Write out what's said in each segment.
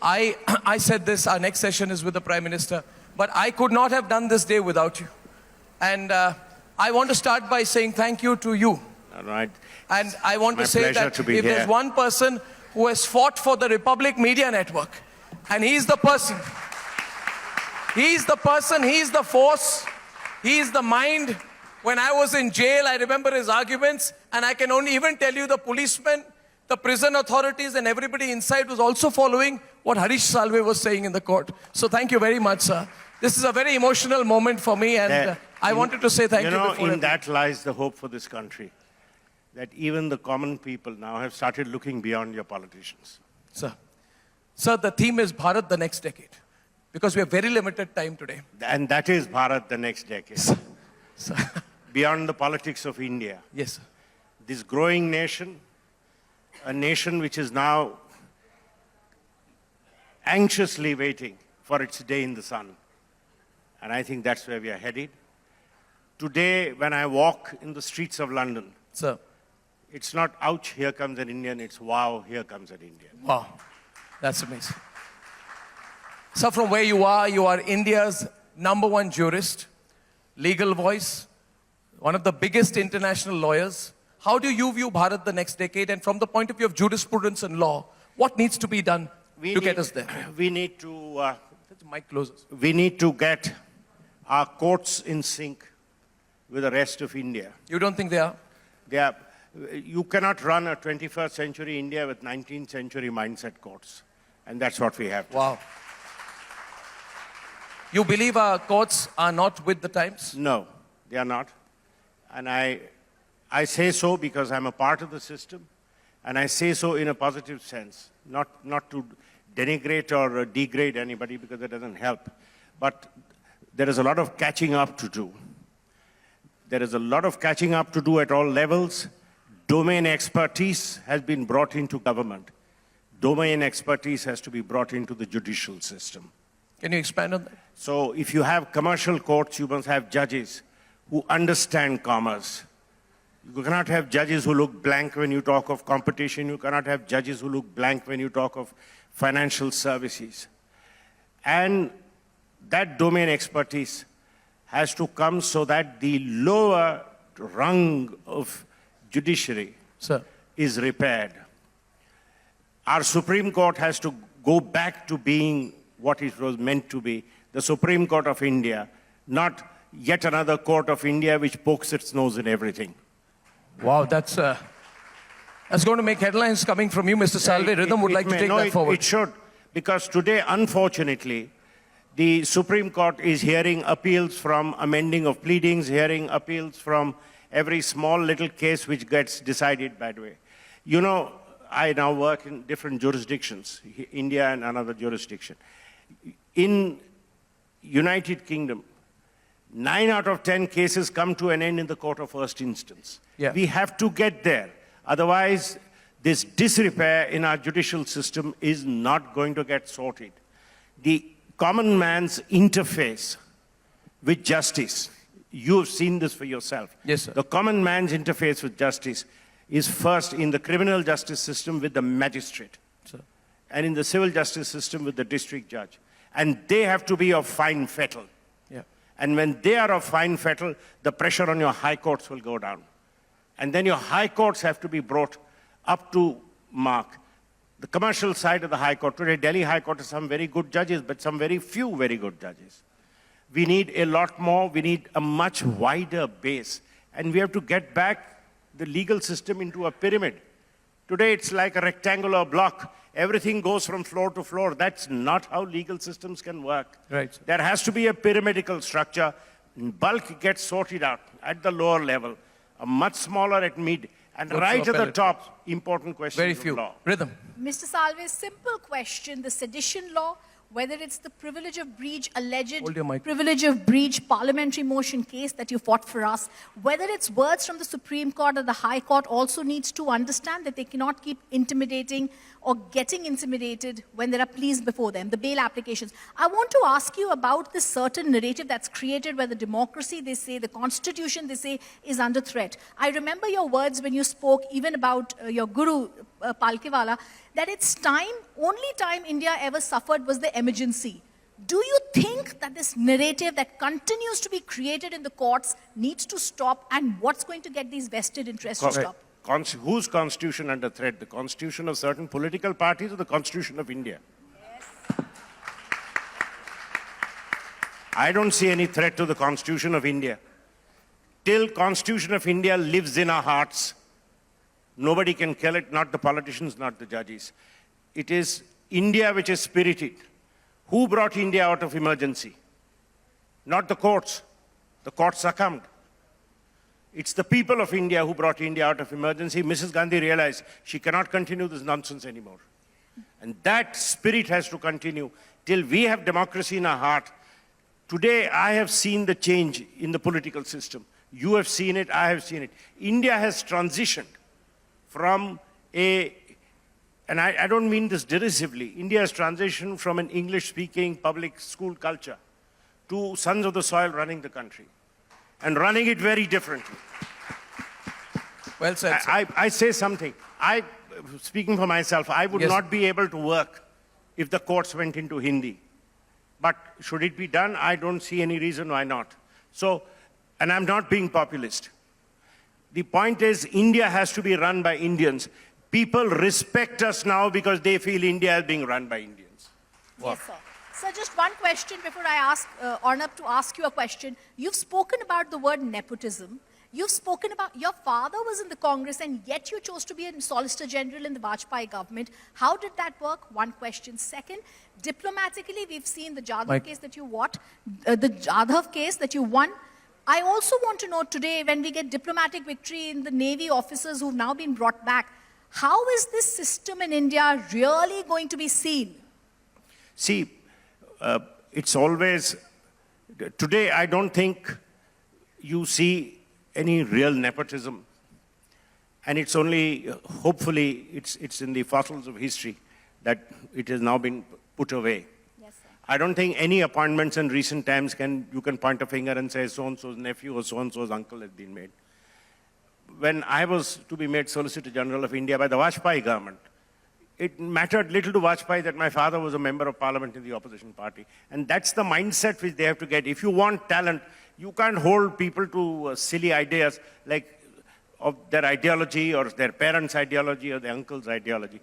I said this, our next session is with the Prime Minister, but I could not have done this day without you. And I want to start by saying thank you to you. All right. And I want to say that if here. there's one person who has fought for the Republic Media Network, and he's the person, he's the force, he's the mind. When I was in jail, I remember his arguments, and I can only even tell you the policemen, the prison authorities, and everybody inside was also following what Harish Salve was saying in the court. So thank you very much, sir. This is a very emotional moment for me, and I wanted to say thank you. You know, in that lies the hope for this country, that even the common people now have started looking beyond your politicians. Sir, the theme is Bharat the next decade, because we have very limited time today. And that is Bharat the next decade. Sir. Beyond the politics of India. Yes, sir. This growing nation, a nation which is now anxiously waiting for its day in the sun. And I think that's where we are headed. Today, when I walk in the streets of London, sir, it's not, ouch, here comes an Indian, it's, wow, here comes an Indian. Wow, that's amazing. So from where you are India's #1 jurist, legal voice, one of the biggest international lawyers. How do you view Bharat the next decade? And from the point of view of jurisprudence and law, what needs to be done to get us there? We need to... mic closes. We need to get our courts in sync with the rest of India. You don't think they are? They are. You cannot run a 21st century India with 19th century mindset courts. And that's what we have to. Wow. You believe our courts are not with the times? No, they are not. And I say so because I'm a part of the system. And I say so in a positive sense, not to denigrate or degrade anybody, because that doesn't help. But there is a lot of catching up to do. There is a lot of catching up to do at all levels. Domain expertise has been brought into government. Domain expertise has to be brought into the judicial system. Can you expand on that? So if you have commercial courts, you must have judges who understand commerce. You cannot have judges who look blank when you talk of competition. You cannot have judges who look blank when you talk of financial services. And that domain expertise has to come so that the lower rung of judiciary is repaired. Our Supreme Court has to go back to being what it was meant to be, the Supreme Court of India, not yet another court of India which pokes its nose in everything. Wow, that's going to make headlines coming from you, Mr. Salve. Rhythm would like to take that forward. It should, because today, unfortunately, the Supreme Court is hearing appeals from amending of pleadings, hearing appeals from every small little case which gets decided that way. You know, I now work in different jurisdictions, India and another jurisdiction. In United Kingdom, 9 out of 10 cases come to an end in the court of first instance. Yeah. We have to get there. Otherwise, this disrepair in our judicial system is not going to get sorted. The common man's interface with justice, you have seen this for yourself. Yes, sir. The common man's interface with justice is first in the criminal justice system with the magistrate, sir, and in the civil justice system with the district judge. And they have to be of fine fettle. Yeah. And when they are of fine fettle, the pressure on your high courts will go down. And then your high courts have to be brought up to mark. The commercial side of the high court, today Delhi High Court has some very good judges, but some very few very good judges. We need a lot more, we need a much wider base. And we have to get back the legal system into a pyramid. Today it's like a rectangular block. Everything goes from floor to floor. That's not how legal systems can work. Right. There has to be a pyramidical structure. Bulk gets sorted out at the lower level, a much smaller at mid, and right at the top, important questions very of few. law. Rhythm. Mr. Salve, simple question. The sedition law, whether it's the privilege of breach, alleged privilege of breach parliamentary motion case that you fought for us, whether it's words from the Supreme Court or the High Court also needs to understand that they cannot keep intimidating or getting intimidated when there are pleas before them, the bail applications. I want to ask you about this certain narrative that's created where the democracy, they say, the constitution, they say, is under threat. I remember your words when you spoke even about your guru, Palkewala, that it's time, only time India ever suffered was the emergency. Do you think that this narrative that continues to be created in the courts needs to stop, and what's going to get these vested interests to stop? Whose constitution under threat? The constitution of certain political parties or the constitution of India? Yes. I don't see any threat to the constitution of India. Till constitution of India lives in our hearts, nobody can kill it, not the politicians, not the judges. It is India which is spirited. Who brought India out of emergency? Not the courts. The courts succumbed. It's the people of India who brought India out of emergency. Mrs. Gandhi realized she cannot continue this nonsense anymore. And that spirit has to continue till we have democracy in our heart. Today, I have seen the change in the political system. You have seen it, I have seen it. India has transitioned from and I don't mean this derisively, India has transitioned from an English-speaking public school culture to sons of the soil running the country, and running it very differently. Well said, sir. I say something. Speaking for myself, I would not be able to work if the courts went into Hindi. But should it be done? I don't see any reason why not. So, and I'm not being populist. The point is, India has to be run by Indians. People respect us now because they feel India is being run by Indians. Wow. Yes, sir. Sir, just one question before I ask Arnab to ask you a question. You've spoken about the word nepotism. You've spoken about your father was in the Congress and yet you chose to be a Solicitor General in the Vajpayee government. How did that work? One question. Second, diplomatically, we've seen the Jadhav case that you won. I also want to know today, when we get diplomatic victory in the Navy officers who've now been brought back, how is this system in India really going to be seen? See, it's always, today I don't think you see any real nepotism. And it's only, hopefully, it's in the fossils of history that it has now been put away. Yes, sir. I don't think any appointments in recent times you can point a finger and say so-and-so's nephew or so-and-so's uncle has been made. When I was to be made Solicitor General of India by the Vajpayee government, it mattered little to Vajpayee that my father was a member of parliament in the opposition party. And that's the mindset which they have to get. If you want talent, you can't hold people to silly ideas like of their ideology or their parents' ideology or their uncle's ideology.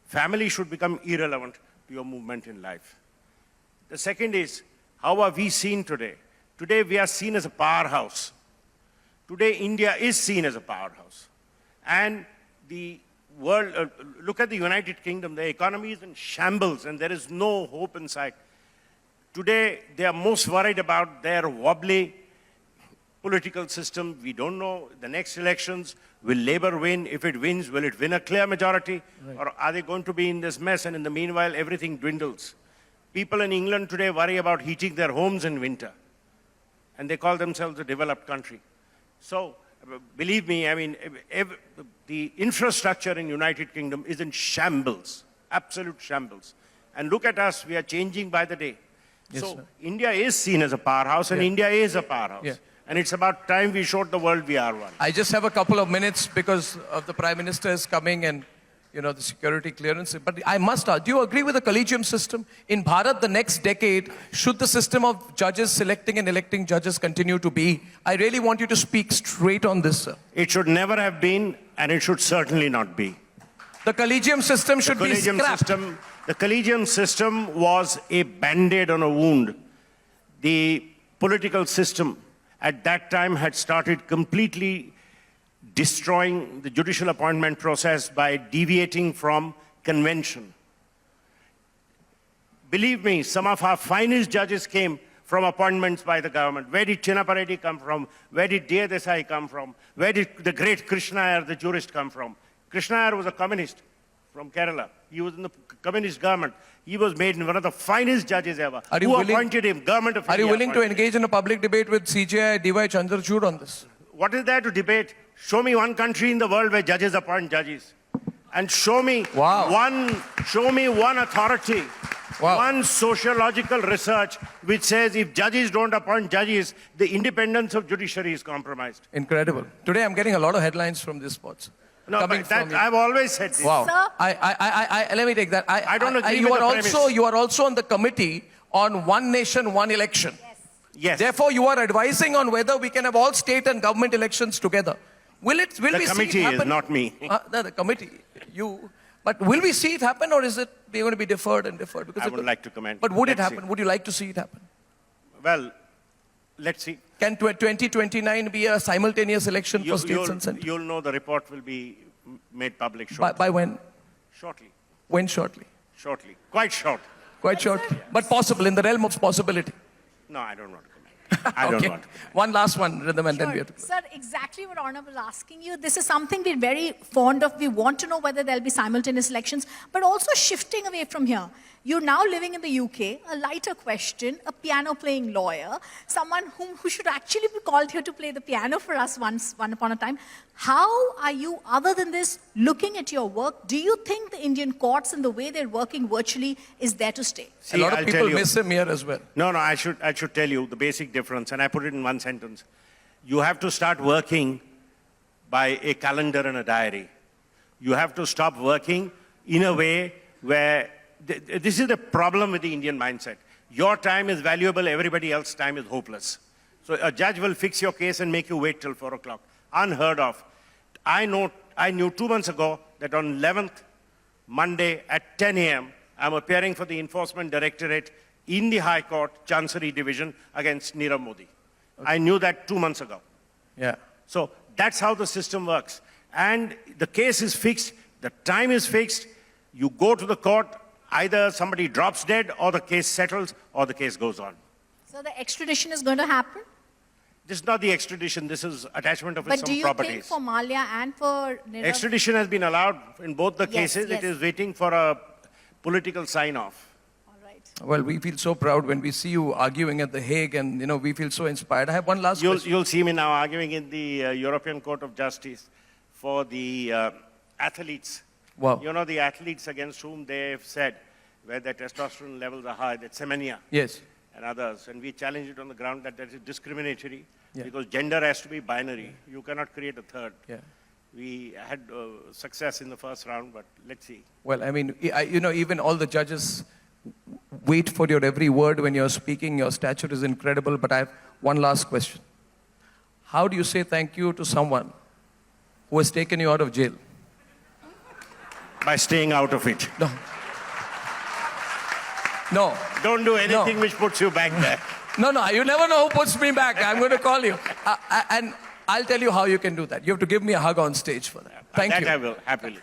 Family should become irrelevant to your movement in life. The second is, how are we seen today? Today we are seen as a powerhouse. Today India is seen as a powerhouse. And the world, look at the United Kingdom, the economy is in shambles and there is no hope in sight. Today, they are most worried about their wobbly political system. We don't know the next elections. Will Labour win? If it wins, will it win a clear majority? Right. Or are they going to be in this mess and in the meanwhile, everything dwindles? People in England today worry about heating their homes in winter. And they call themselves a developed country. So, believe me, I mean, the infrastructure in United Kingdom is in shambles, absolute shambles. And look at us, we are changing by the day. Yes, so sir. India is seen as a powerhouse and India is a powerhouse. Yeah. And it's about time we showed the world we are one. I just have a couple of minutes because of the Prime Minister is coming and, you know, the security clearance. But I must ask, do you agree with the Collegium system? In Bharat, the next decade, should the system of judges selecting and electing judges continue to be? I really want you to speak straight on this, sir. It should never have been, and it should certainly not be. The Collegium system should be scrapped. The Collegium system was a band-aid on a wound. The political system at that time had started completely destroying the judicial appointment process by deviating from convention. Believe me, some of our finest judges came from appointments by the government. Where did Chinnappa Reddy come from? Where did D.A. Desai come from? Where did the great Krishna Iyer, the jurist, come from? Krishna Iyer was a communist from Kerala. He was in the communist government. He was made one of the finest judges ever. Who appointed him? Government of India. Are you willing to engage in a public debate with CJI D.Y. Chandrachud on this? What is there to debate? Show me one country in the world where judges appoint judges. And show me one authority, one sociological research which says if judges don't appoint judges, the independence of judiciary is compromised. Incredible. Today I'm getting a lot of headlines from these spots. No, coming but that, from you. I've always said this. Wow. Sir? Let me take that. I don't agree you with are the premise. you are also on the committee on one nation, one election. Yes. Therefore, you are advising on whether we can have all state and government elections together. Will The we see it committee happen? is not me. The committee, you. But will we see it happen, or is it going to be deferred and deferred? Because I it would could- like to comment. But would it Let's happen? see. Would you like to see it happen? Well, let's see. Can 2029 be a simultaneous election for states and central? You'll know the report will be made public shortly. By when? Shortly. When shortly? Shortly. Quite short. Quite short. But possible, in the realm of possibility. No, I don't want to comment. I don't Okay. want to comment. One last one, Rhythm, and then we Sure. have to close. Sir, exactly what Arnav was asking you. This is something we're very fond of. We want to know whether there'll be simultaneous elections, but also shifting away from here. You're now living in the UK, a lighter question, a piano-playing lawyer, someone who should actually be called here to play the piano for us one upon a time. How are you, other than this, looking at your work? Do you think the Indian courts and the way they're working virtually is there to stay? A lot of I'll people tell you. miss him here as well. No, I should tell you the basic difference, and I put it in one sentence. You have to start working by a calendar and a diary. You have to stop working in a way where this is the problem with the Indian mindset. Your time is valuable, everybody else's time is hopeless. So a judge will fix your case and make you wait till 4 o'clock. Unheard of. I knew 2 months ago that on 11th, Monday at 10 a.m., I'm appearing for the Enforcement Directorate in the High Court, Chancery Division, against Nirav Modi. I knew that 2 months ago. Yeah. So that's how the system works. And the case is fixed, the time is fixed, you go to the court, either somebody drops dead, or the case settles, or the case goes on. So the extradition is going to happen? This is not the extradition, this is attachment of But some do you properties. think for Malia and for Nirav? Extradition has been allowed in both the Yes, cases. yes. It is waiting for a political sign-off. All right. Well, we feel so proud when we see you arguing at The Hague, and we feel so inspired. I have one last question. You'll see me now arguing in the European Court of Justice for the athletes. Wow. You know, the athletes against whom they've said where their testosterone levels are high, that's Semenya Yes. and others. And we challenge it on the ground that is discriminatory Yeah. because gender has to be binary. You cannot create a third. Yeah. We had success in the first round, but let's see. Well, I mean, even all the judges wait for your every word when you're speaking. Your stature is incredible. But I have one last question. How do you say thank you to someone who has taken you out of jail? By staying out of it. No. No. Don't do anything which puts you back there. No, you never know who puts me back. I'm going to call you. And I'll tell you how you can do that. You have to give me a hug on stage for that. Thank That you. I will, happily.